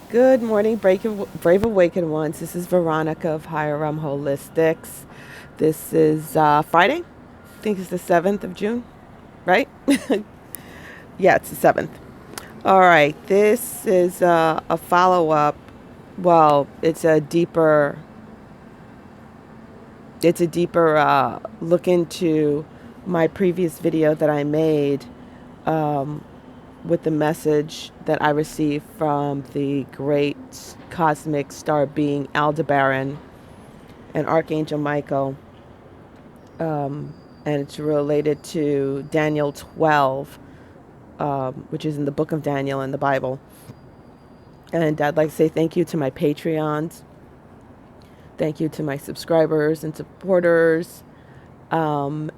Good morning, brave awakened ones. This is Veronica of Higher Realm Holistics. This is Friday. I think it's the 7th of June, right? Yeah, it's the 7th. All right, this is a follow up. Well, it's a deeper look into my previous video that I made um, with the message that I received from the great cosmic star being Aldebaran and Archangel Michael, um, and it's related to Daniel 12, which is in the book of Daniel in the Bible. And I'd like to say thank you to my Patreons, thank you to my subscribers and supporters, and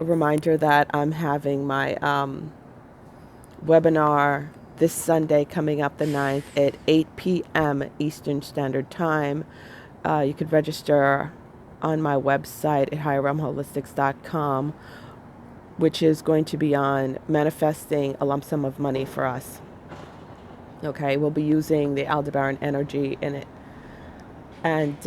a reminder that I'm having my webinar this Sunday coming up the 9th at 8 p.m. Eastern Standard Time. You could register on my website at higherrealmholistics.com, which is going to be on manifesting a lump sum of money for us. Okay, we'll be using the Aldebaran energy in it. And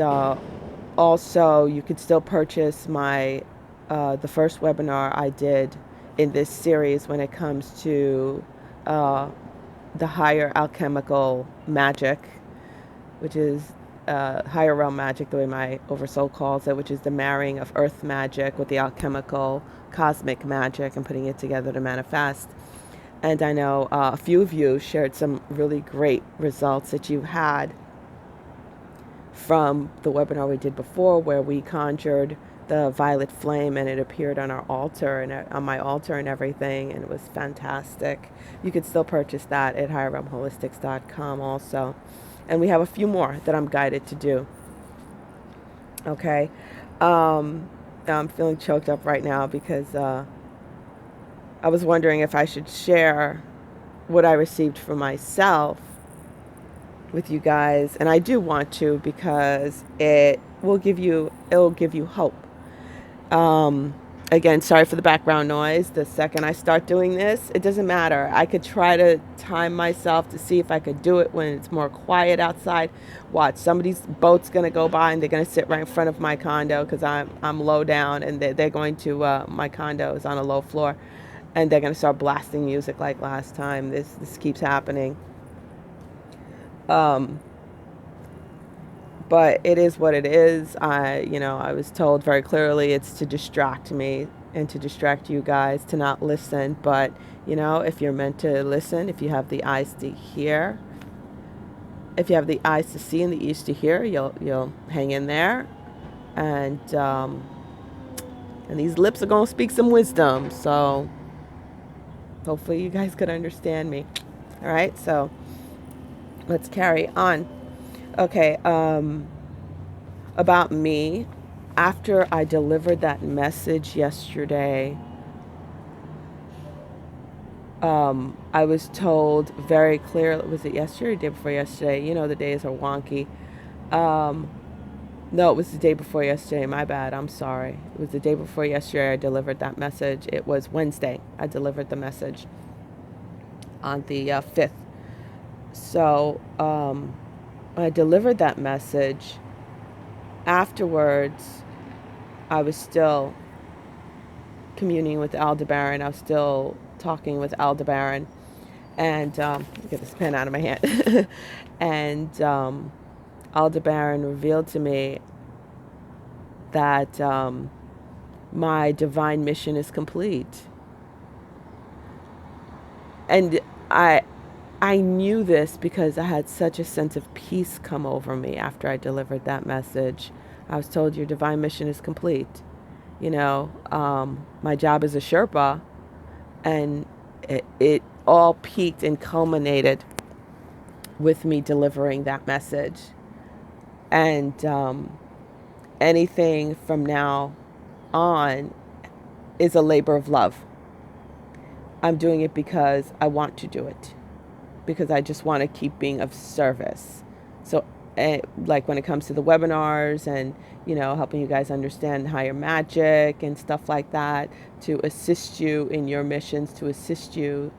also, you could still purchase my the first webinar I did in this series when it comes to uh, the higher alchemical magic, which is higher realm magic, the way my oversoul calls it, which is the marrying of earth magic with the alchemical cosmic magic and putting it together to manifest. And I know a few of you shared some really great results that you had from the webinar we did before, where we conjured the violet flame and it appeared on our altar and on my altar and everything, and it was fantastic. You could still purchase that at higherrealmholistics.com also. And we have a few more that I'm guided to do. Okay. I'm feeling choked up right now because I was wondering if I should share what I received for myself with you guys, and I do want to because it'll give you hope. Um, Again, sorry for the background noise. The second I start doing this, it doesn't matter. I could try to time myself to see if I could do it when it's more quiet outside. Watch, somebody's boat's gonna go by and they're gonna sit right in front of my condo because I'm low down, and they're going to my condo is on a low floor, and they're gonna start blasting music like last time. This keeps happening. Um, but it is what it is. I was told very clearly it's to distract me and to distract you guys to not listen. But if you're meant to listen, if you have the eyes to hear, if you have the eyes to see and the ears to hear, you'll hang in there, and these lips are gonna speak some wisdom. So hopefully you guys could understand me. All right, so let's carry on. Okay. About me, after I delivered that message yesterday, I was told very clearly, was it yesterday or the day before yesterday? The days are wonky. Um, no, it was the day before yesterday. My bad. I'm sorry. It was the day before yesterday I delivered that message. It was Wednesday. I delivered the message on the 5th. So I delivered that message. Afterwards, I was still communing with Aldebaran. I was still talking with Aldebaran, and get this pen out of my hand. And Aldebaran revealed to me that my divine mission is complete, and I knew this because I had such a sense of peace come over me after I delivered that message. I was told your divine mission is complete. My job as a Sherpa, and it all peaked and culminated with me delivering that message. And anything from now on is a labor of love. I'm doing it because I want to do it, because I just want to keep being of service. So, like when it comes to the webinars and, helping you guys understand higher magic and stuff like that, to assist you in your missions, to assist you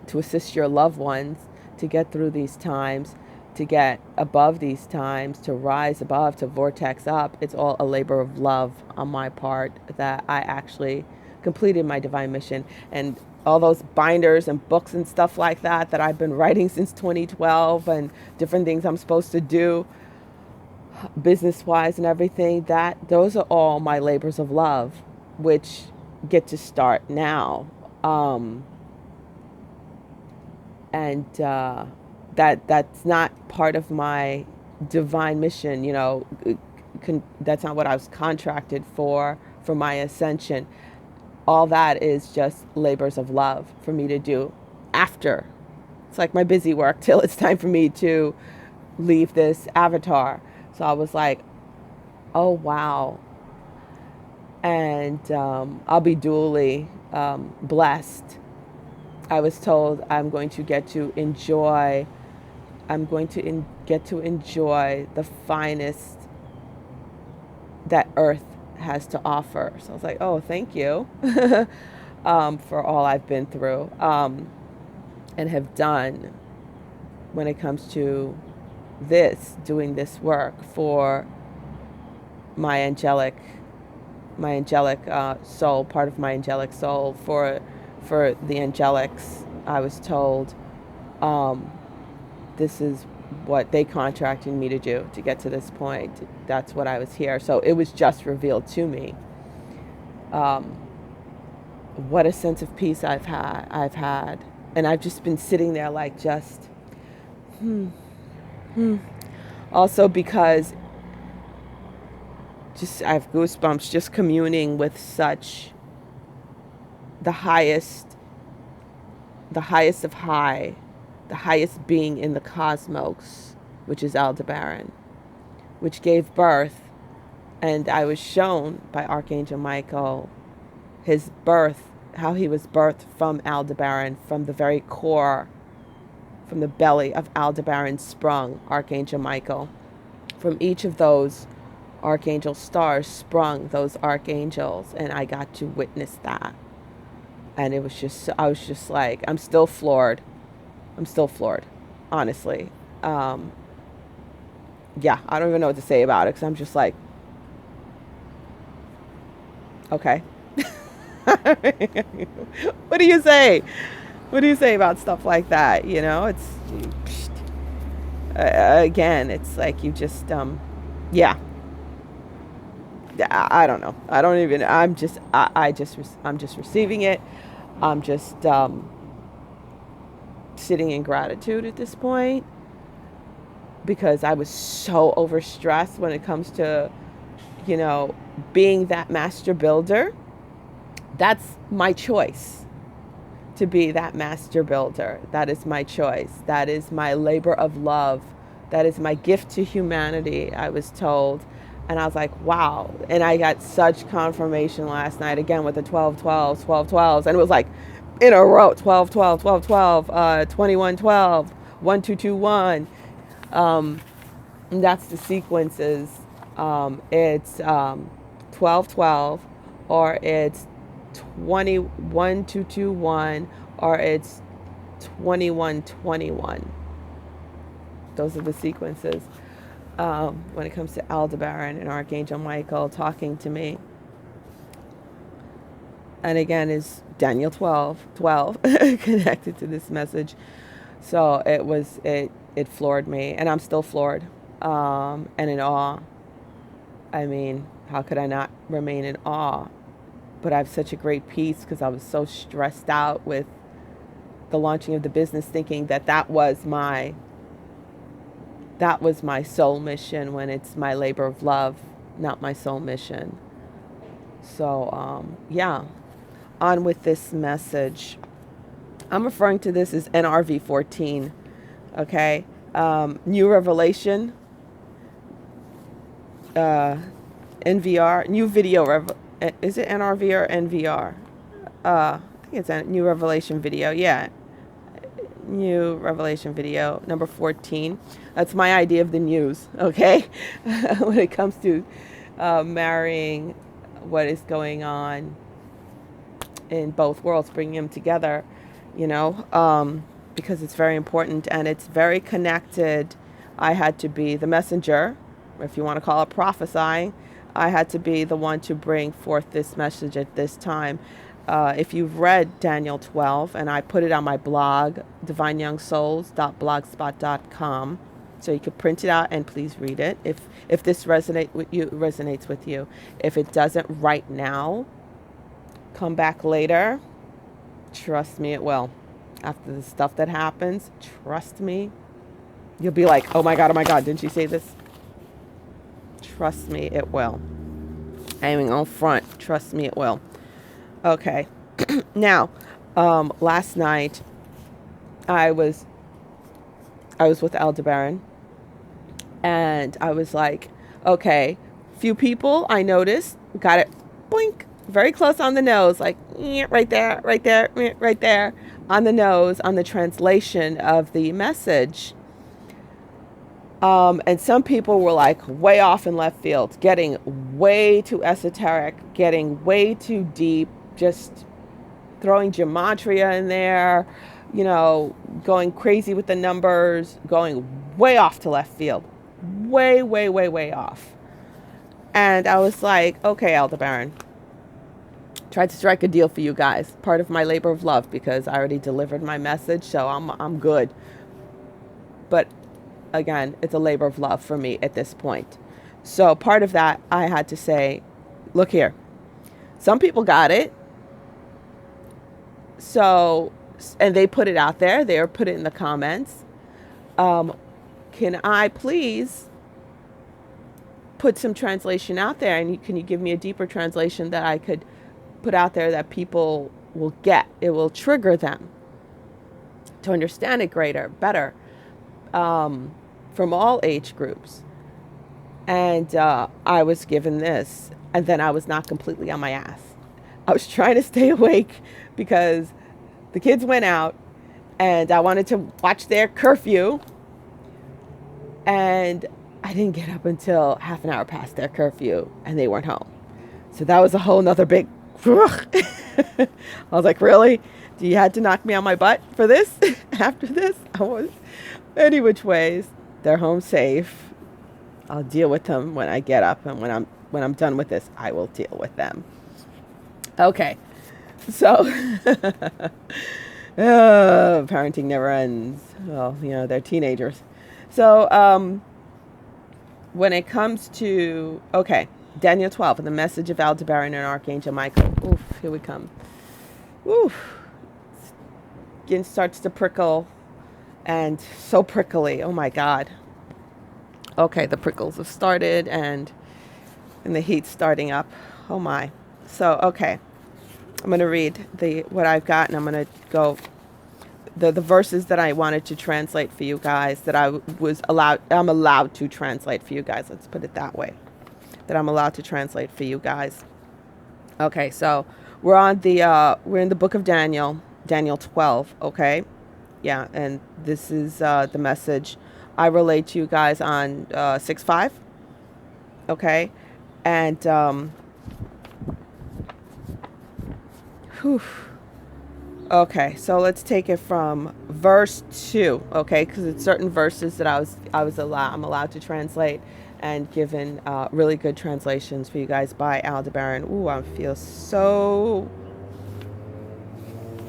to assist your loved ones to get through these times, to get above these times, to rise above, to vortex up. It's all a labor of love on my part that I actually completed my divine mission. And all those binders and books and stuff like that that I've been writing since 2012, and different things I'm supposed to do business wise and everything, that those are all my labors of love, which get to start now. That's not part of my divine mission, that's not what I was contracted for my ascension. All that is just labors of love for me to do after. It's like my busy work till it's time for me to leave this avatar. So I was like, oh, wow. And I'll be duly blessed. I was told I'm going to get to enjoy the finest that Earth has to offer. So I was like, oh, thank you for all I've been through and have done when it comes to doing this work for my angelic soul, part of my angelic soul, for the angelics. I was told this is what they contracted me to do to get to this point. That's what I was here. So it was just revealed to me. What a sense of peace I've had. And I've just been sitting there like just, Also because I have goosebumps just communing with such the highest of high, the highest being in the cosmos, which is Aldebaran, which gave birth. And I was shown by Archangel Michael his birth, how he was birthed from Aldebaran, from the very core, from the belly of Aldebaran sprung Archangel Michael. From each of those archangel stars sprung those archangels, and I got to witness that. And it was just, I was just like, I'm still floored, honestly. Yeah, I don't even know what to say about it, because I'm just like, okay. What do you say? What do you say about stuff like that? It's, again, it's like you just, yeah. I don't know. I don't even, I'm just receiving it. I'm just sitting in gratitude at this point, because I was so overstressed when it comes to, being that master builder. That's my choice, to be that master builder. That is my choice. That is my labor of love. That is my gift to humanity, I was told. And I was like, wow. And I got such confirmation last night, again, with the 12-12s, 12-12s. And it was like in a row, 12-12, 12-12, 21-12, 1-2-2-1. And that's the sequences. It's 12-12, or it's 21-2-2-1, or it's 21-21. Those are the sequences. When it comes to Aldebaran and Archangel Michael talking to me. And again, is Daniel 12 connected to this message. So it floored me, and I'm still floored, and in awe. I mean, how could I not remain in awe? But I have such a great peace, because I was so stressed out with the launching of the business, thinking that was my soul mission, when it's my labor of love, not my soul mission. So, yeah, on with this message. I'm referring to this as NRV 14, okay? New Revelation, NVR, New Video, is it NRV or NVR? I think it's a New Revelation Video, yeah. New Revelation Video, number 14. That's my idea of the news, okay? When it comes to marrying what is going on in both worlds, bringing them together. because it's very important and it's very connected. I had to be the messenger, if you want to call it prophesying. I had to be the one to bring forth this message at this time. If you've read Daniel 12, and I put it on my blog, divineyoungsouls.blogspot.com, so you could print it out and please read it. If this resonates with you. If it doesn't right now, come back later. Trust me, it will. After the stuff that happens, trust me, you'll be like, oh my God, didn't she say this? Trust me, it will. Aiming on front, trust me, it will. Okay. Now, last night, I was with Aldebaran, and I was like, okay, few people I noticed got it, blink, very close on the nose, like right there, right there, on the nose, on the translation of the message. And some people were like way off in left field, getting way too esoteric, getting way too deep, just throwing gematria in there, going crazy with the numbers, going way off to left field, way off. And I was like, okay, Aldebaran, tried to strike a deal for you guys, part of my labor of love, because I already delivered my message, so I'm good. But again, it's a labor of love for me at this point. So part of that, I had to say, look here, some people got it. So, and they put it out there. They put it in the comments. Can I please put some translation out there? And can you give me a deeper translation that I could put out there that people will get? It will trigger them to understand it better, from all age groups. And I was given this, and then I was not completely on my ass. I was trying to stay awake because the kids went out and I wanted to watch their curfew, and I didn't get up until half an hour past their curfew and they weren't home. So that was a whole nother big I was like, really? You had to knock me on my butt for this? After this? Any which ways, they're home safe. I'll deal with them when I get up, and when I'm done with this, I will deal with them. Okay. So parenting never ends. Well, they're teenagers. So when it comes to, Daniel 12 and the message of Aldebaran and Archangel Michael. Oof, here we come. Oof. Skin starts to prickle, and so prickly. Oh my God. Okay, the prickles have started, and the heat's starting up. Oh my. So, okay. I'm going to read what I've got, and I'm going to go the verses that I wanted to translate for you guys, that I'm allowed to translate for you guys. Let's put it that way. That I'm allowed to translate for you guys. Okay, so we're in the book of Daniel 12, okay? Yeah, and this is the message I relayed to you guys on 6/5. Okay? And okay, so let's take it from verse 2, okay? Because it's certain verses that I'm allowed to translate, and given really good translations for you guys by Aldebaran. Ooh, I feel so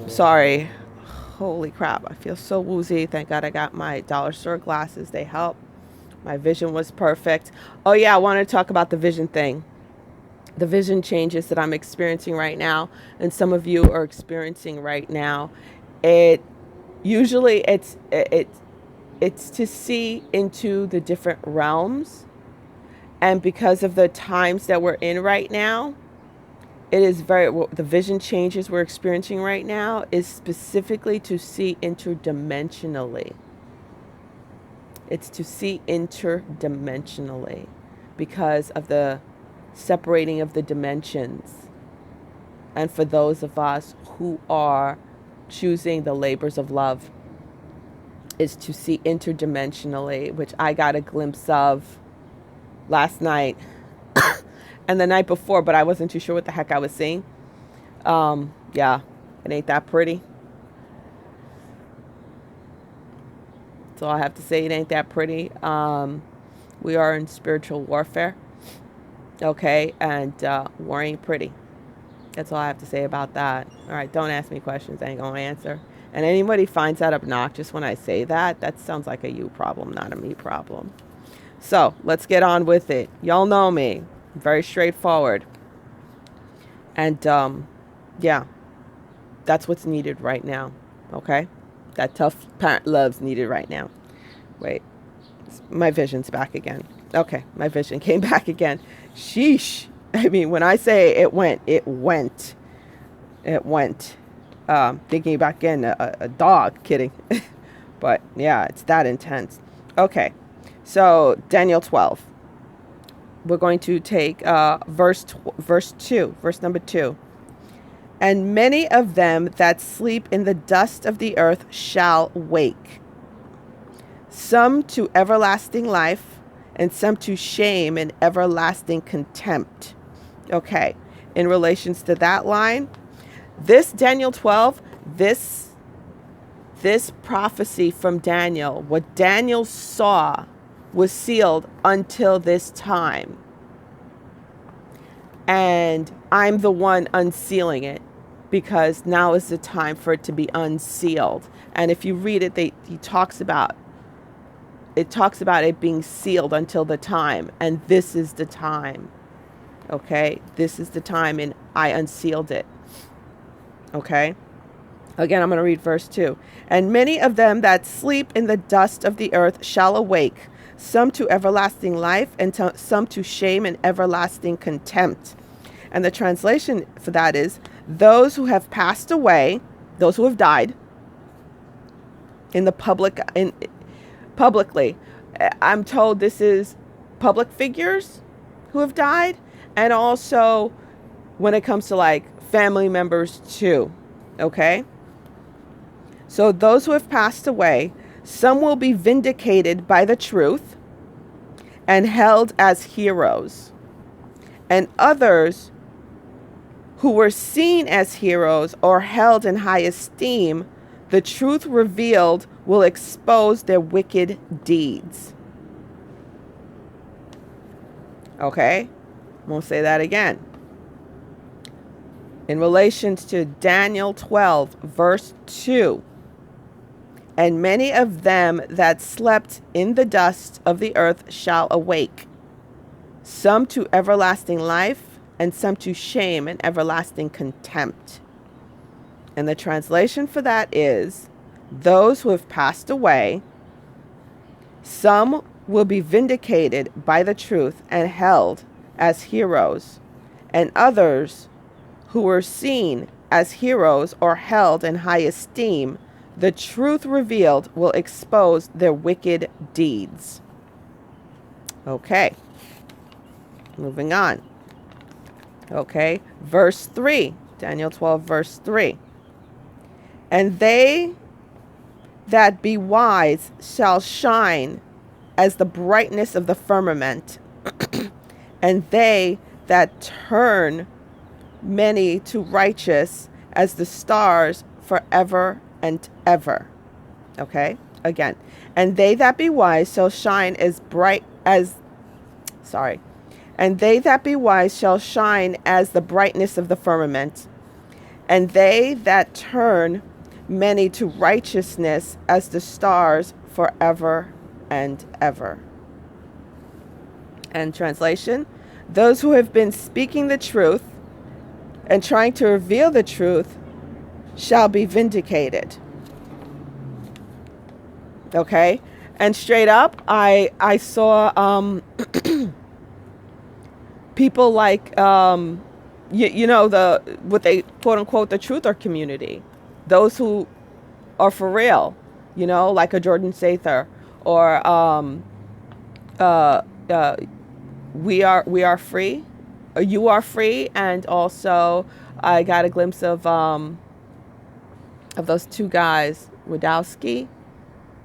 sorry. Holy crap, I feel so woozy. Thank God I got my dollar store glasses. They help. My vision was perfect. Oh yeah, I wanted to talk about the vision thing. The vision changes that I'm experiencing right now, and some of you are experiencing right now. It's to see into the different realms, and because of the times that we're in right now, the vision changes we're experiencing right now is specifically to see interdimensionally. It's to see interdimensionally because of the separating of the dimensions. And for those of us who are choosing the labors of love, is to see interdimensionally, which I got a glimpse of last night and the night before, but I wasn't too sure what the heck I was seeing. Yeah, it ain't that pretty. That's all I have to say. It ain't that pretty. We are in spiritual warfare. Okay, and war ain't pretty. That's all I have to say about that. All right, don't ask me questions. I ain't gonna answer. And anybody finds that obnoxious when I say that, that sounds like a you problem, not a me problem. So let's get on with it. Y'all know me. Very straightforward. And yeah, that's what's needed right now. Okay? That tough parent love's needed right now. Wait, my vision's back again. Okay, my vision came back again. Sheesh. I mean, when I say it went, it went. It went. Thinking about getting a dog. Kidding. But yeah, it's that intense. Okay, so Daniel 12. We're going to take verse number 2. And many of them that sleep in the dust of the earth shall wake, some to everlasting life, and some to shame and everlasting contempt. Okay, in relations to that line, this Daniel 12, this prophecy from Daniel, what Daniel saw was sealed until this time. And I'm the one unsealing it, because now is the time for it to be unsealed. And if you read it, it talks about it being sealed until the time, and this is the time. Okay, this is the time, and I unsealed it. Okay, again, I'm going to read verse 2. And many of them that sleep in the dust of the earth shall awake, some to everlasting life, and some to shame and everlasting contempt. And the translation for that is, those who have passed away, those who have died in the publicly. I'm told this is public figures who have died, and also when it comes to like family members too. Okay, so those who have passed away, some will be vindicated by the truth and held as heroes, and others who were seen as heroes or held in high esteem, the truth revealed will expose their wicked deeds. Okay, we'll say that again. In relation to Daniel 12, verse 2, and many of them that slept in the dust of the earth shall awake, some to everlasting life, and some to shame and everlasting contempt. And the translation for that is, those who have passed away, some will be vindicated by the truth and held as heroes, and others who were seen as heroes or held in high esteem, the truth revealed will expose their wicked deeds. Okay, moving on. Okay, verse 3, Daniel 12, verse 3. And they that be wise shall shine as the brightness of the firmament, and they that turn many to righteous as the stars forever and ever. Okay, again. And they that be wise shall shine as bright as, and they that be wise shall shine as the brightness of the firmament, and they that turn many to righteousness as the stars forever and ever. And translation, those who have been speaking the truth and trying to reveal the truth shall be vindicated. Okay, and straight up, I saw people like you know, what they quote unquote the truther community, those who are for real, you know, like a Jordan Sather, or we are free, or you are free, and also I got a glimpse of those two guys,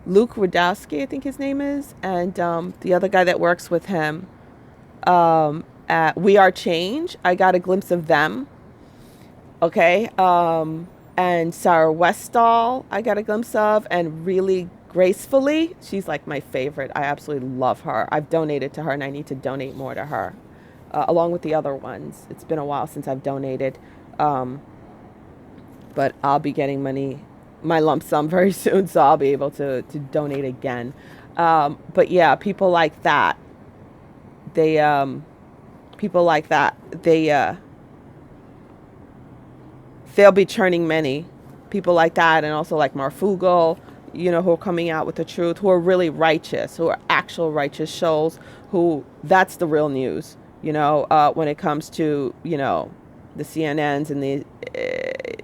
Luke Radowski, I think his name is, and the other guy that works with him at We Are Change. I got a glimpse of them. Okay, and Sarah Westall I got a glimpse of, and really Gracefully, she's like my favorite. I absolutely love her. I've donated to her, and I need to donate more to her, along with the other ones. It's been a while since I've donated, but I'll be getting my lump sum very soon, so I'll be able to donate again. But yeah, people like that. They people like that. They'll be churning many people like that, and also like Marfugal, who are coming out with the truth, who are really righteous, who are actual righteous souls, who that's the real news, when it comes to, the CNNs and the,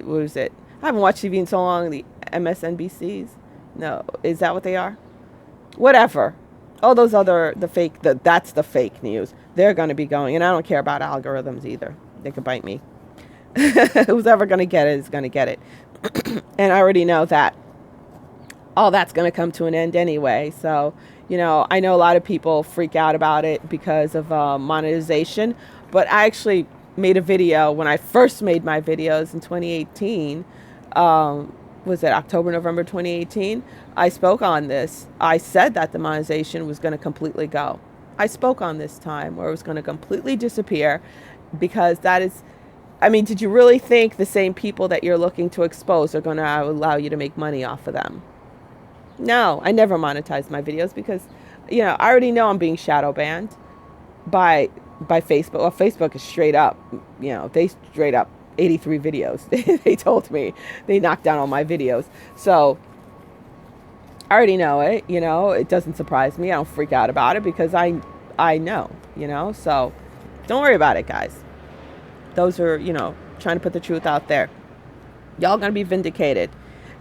what is it? I haven't watched TV in so long, the MSNBCs. No, is that what they are? Whatever. All those other, that's the fake news. They're going to be going, and I don't care about algorithms either. They could bite me. Who's ever going to get it is going to get it. And I already know that all that's going to come to an end anyway. So, I know a lot of people freak out about it because of monetization, but I actually made a video when I first made my videos in 2018. Was it October, November 2018? I spoke on this. I said that the monetization was going to completely go. I spoke on this time where it was going to completely disappear, because that is, did you really think the same people that you're looking to expose are going to allow you to make money off of them? No, I never monetized my videos because, I already know I'm being shadow banned by Facebook. Well, Facebook is straight up, they straight up 83 videos. They told me they knocked down all my videos. So I already know it, it doesn't surprise me. I don't freak out about it because I know, so don't worry about it, guys. Those are, trying to put the truth out there. Y'all going to be vindicated,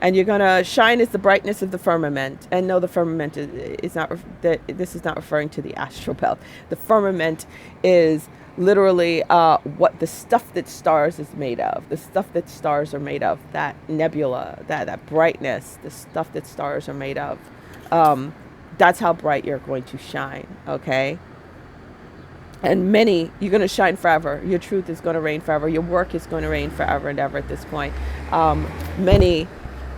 and you're going to shine as the brightness of the firmament. And no, the firmament is not, this is not referring to the astral belt. The firmament is literally what the stuff that stars is made of. The stuff that stars are made of, that nebula, that brightness, the stuff that stars are made of. That's how bright you're going to shine, okay? And you're going to shine forever. Your truth is going to reign forever. Your work is going to reign forever and ever at this point.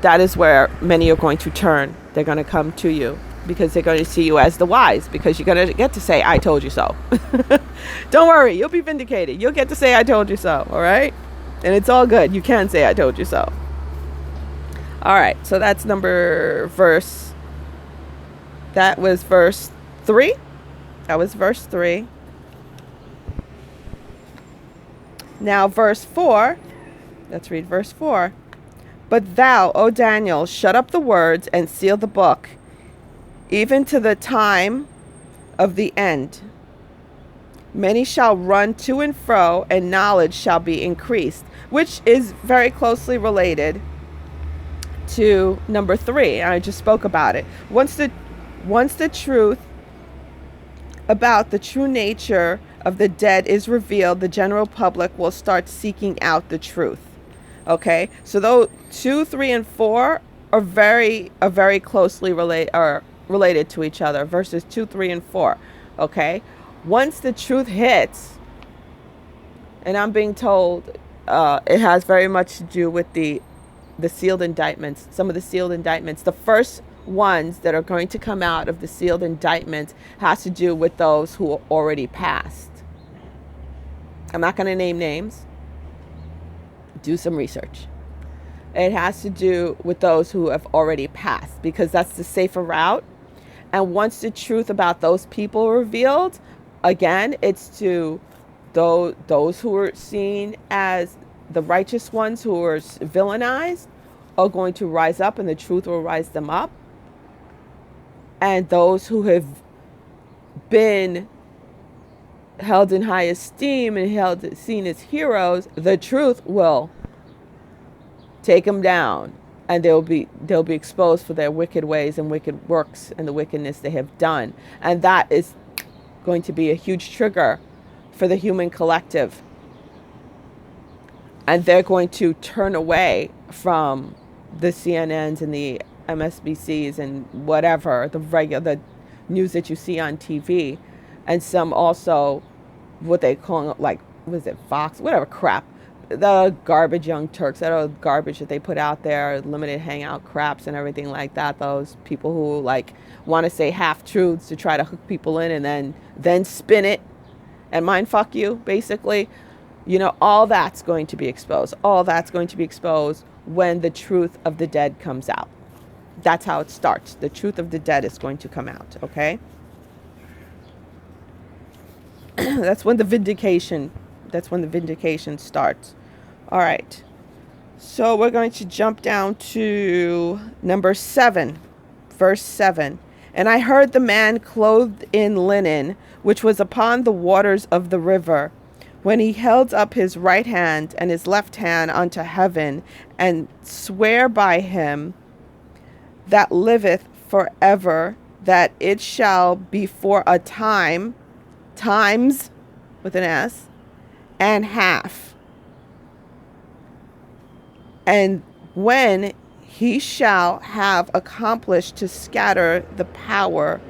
That is where many are going to turn. They're going to come to you because they're going to see you as the wise, because you're going to get to say, I told you so. Don't worry. You'll be vindicated. You'll get to say, I told you so. All right. And it's all good. You can say, I told you so. All right. So that's verse. That was verse 3. That was verse 3. Now, verse 4. Let's read verse 4. But thou, O Daniel, shut up the words and seal the book, even to the time of the end. Many shall run to and fro, and knowledge shall be increased, which is very closely related to number 3. I just spoke about it. Once the truth about the true nature of the dead is revealed, the general public will start seeking out the truth. Okay, so though 2, 3, and 4 are very closely related to each other. Verses 2, 3, and 4. Okay, once the truth hits, and I'm being told it has very much to do with the sealed indictments. Some of the sealed indictments, the first ones that are going to come out of the sealed indictments, has to do with those who are already passed. I'm not going to name names. Do some research. It has to do with those who have already passed, because that's the safer route. And once the truth about those people are revealed, again, it's to those who are seen as the righteous ones who are villainized are going to rise up, and the truth will rise them up. And those who have been held in high esteem and seen as heroes, the truth will take them down, and they'll be exposed for their wicked ways and wicked works and the wickedness they have done. And that is going to be a huge trigger for the human collective, and they're going to turn away from the CNNs and the MSBCs and whatever the news that you see on TV, and some also what they call, like, was it Fox, whatever crap, the garbage young Turks, that are garbage that they put out there, limited hangout craps and everything like that. Those people who like want to say half truths to try to hook people in and then spin it and mind fuck you, basically. All that's going to be exposed. All that's going to be exposed when the truth of the dead comes out. That's how it starts. The truth of the dead is going to come out, okay? That's when the vindication starts. All right. So we're going to jump down to number 7, verse 7. And I heard the man clothed in linen, which was upon the waters of the river, when he held up his right hand and his left hand unto heaven, and swear by him that liveth forever, that it shall be for a time, times with an S, and half. And when he shall have accomplished to scatter the power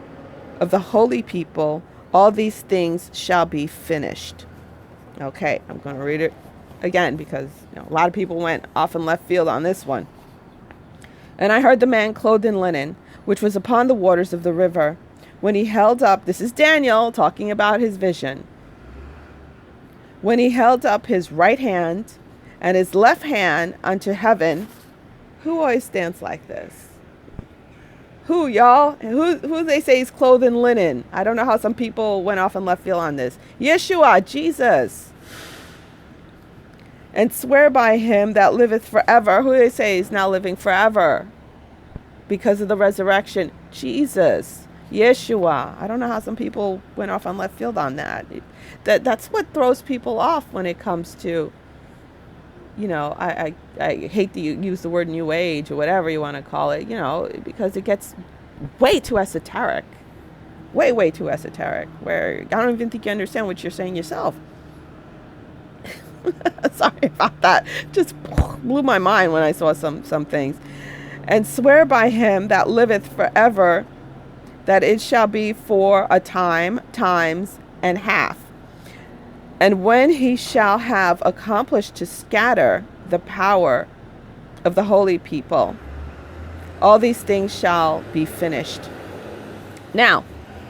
of the holy people, all these things shall be finished. Okay, I'm going to read it again because a lot of people went off in left field on this one. And I heard the man clothed in linen, which was upon the waters of the river, when he held up, this is Daniel talking about his vision, when he held up his right hand and his left hand unto heaven. Who always stands like this? Who, y'all? Who they say is clothed in linen? I don't know how some people went off in left field on this. Yeshua, Jesus. And swear by him that liveth forever. Who they say is now living forever because of the resurrection? Jesus. Yeshua. I don't know how some people went off on left field on that. That's what throws people off when it comes to, I hate to use the word new age or whatever you want to call it, because it gets way too esoteric. Way too esoteric, where I don't even think you understand what you're saying yourself. Sorry about that. Just blew my mind when I saw some things. And swear by him that liveth forever, that it shall be for a time, times, and half. And when he shall have accomplished to scatter the power of the holy people, all these things shall be finished. Now,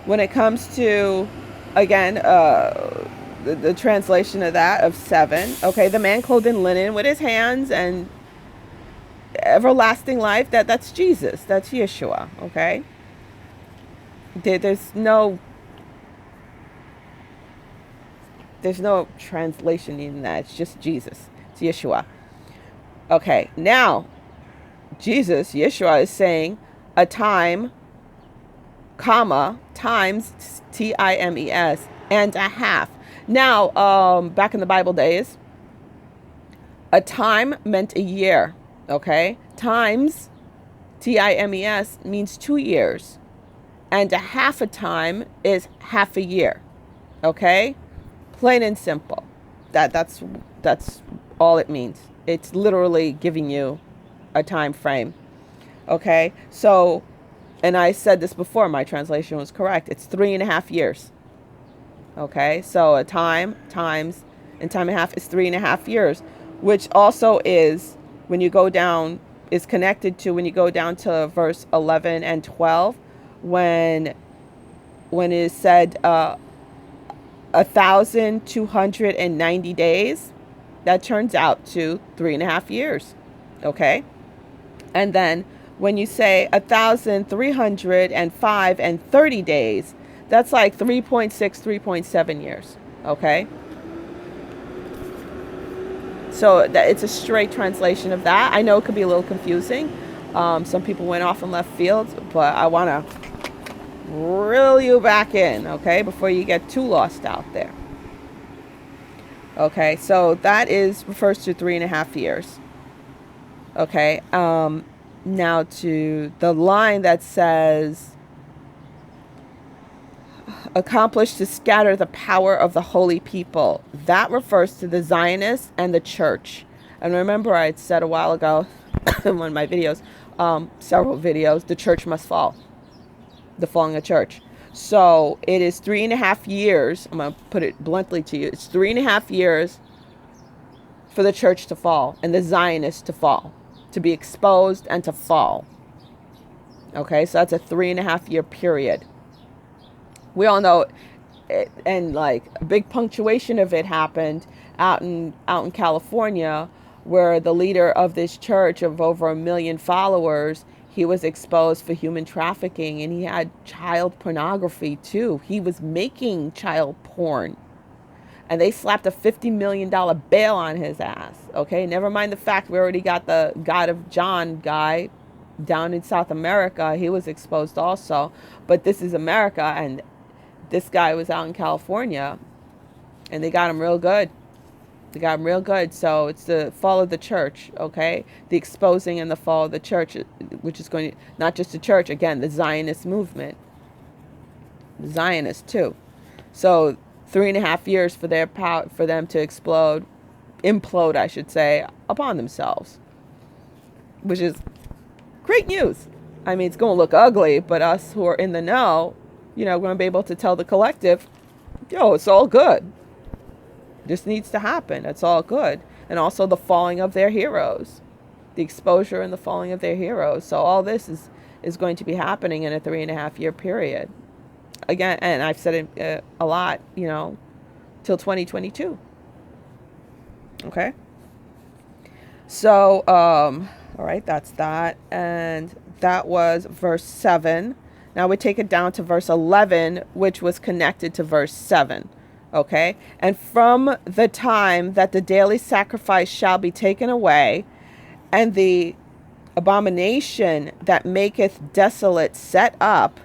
when it comes to, again, the translation of that, of 7, okay, the man clothed in linen with his hands and everlasting life, that's Jesus, that's Yeshua, okay? There's no translation in that. It's just Jesus. It's Yeshua. Okay, now, Jesus, Yeshua, is saying a time, comma, times, T-I-M-E-S, and a half. Now, back in the Bible days, a time meant a year, okay? Times, T-I-M-E-S, means 2 years. And a half a time is half a year, okay? Plain and simple. That's all it means. It's literally giving you a time frame. Okay? So, and I said this before, my translation was correct. It's 3.5 years. Okay? So a time, times, and time and a half is 3.5 years, which also is, when you go down, is connected to when you go down to verse 11 and 12, when it is said, 1,290 days, that turns out to 3.5 years. Okay? And then when you say 1,305 and 30 days, that's like 3.6, 3.7 years. Okay? So it's a straight translation of that. I know it could be a little confusing. Some people went off in left field, but I want to reel you back in, okay, before you get too lost out there. Okay, so that refers to 3.5 years. Okay, now to the line that says, accomplished to scatter the power of the holy people. That refers to the Zionists and the church. And remember, I had said a while ago in one of my videos, several videos, the church must fall. The falling of church. So it is 3.5 years. I'm going to put it bluntly to you. It's 3.5 years for for the church to fall and the Zionists to fall, to be exposed and to fall. Okay, so that's a 3.5-year period. We all know it, and like a big punctuation of it happened out in California, where the leader of this church of over 1 million followers, he was exposed for human trafficking, and he had child pornography too. He was making child porn, and they slapped a $50 million bail on his ass. Okay, never mind the fact we already got the God of John guy down in South America. He was exposed also, but this is America, and this guy was out in California, and they got him real good. They got him real good. So it's the fall of the church, okay? The exposing and the fall of the church, which is going to, not just the church, again, the Zionist movement. The Zionists too. So 3.5 years for their power, for them to implode, I should say, upon themselves, which is great news. I mean, it's going to look ugly, but us who are in the know, we're going to be able to tell the collective, yo, it's all good. This needs to happen. It's all good. And also the falling of their heroes, the exposure and the falling of their heroes. So all this is going to be happening in a 3.5-year period. Again, and I've said it a lot, till 2022. Okay. So, all right, that's that. And that was verse 7. Now we take it down to verse 11, which was connected to verse 7. Okay. And from the time that the daily sacrifice shall be taken away, and the abomination that maketh desolate set up,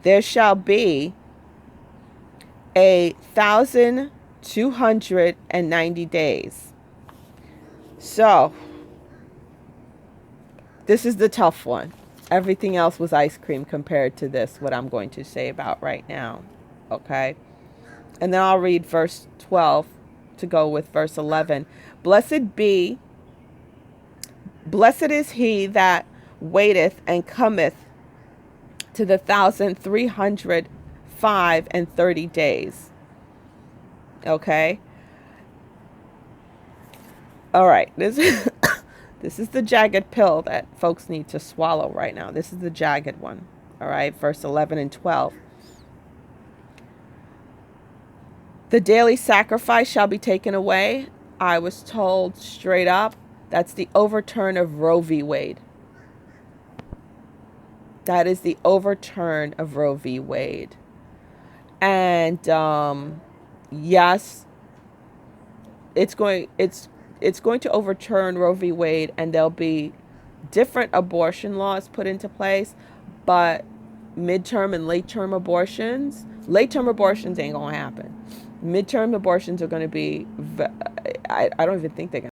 there shall be 1,290 days. So, this is the tough one. Everything else was ice cream compared to this, what I'm going to say about right now. Okay? And then I'll read verse 12 to go with verse 11. Blessed is he that waiteth and cometh to the 1,330 days. Okay? All right. This is the jagged pill that folks need to swallow right now. This is the jagged one. All right? Verse 11 and 12. The daily sacrifice shall be taken away. I was told straight up, that's the overturn of Roe v. Wade. That is the overturn of Roe v. Wade. And yes, it's going to overturn Roe v. Wade, and there'll be different abortion laws put into place, but midterm and late-term abortions ain't going to happen. Midterm abortions are going to be, I don't even think they're going to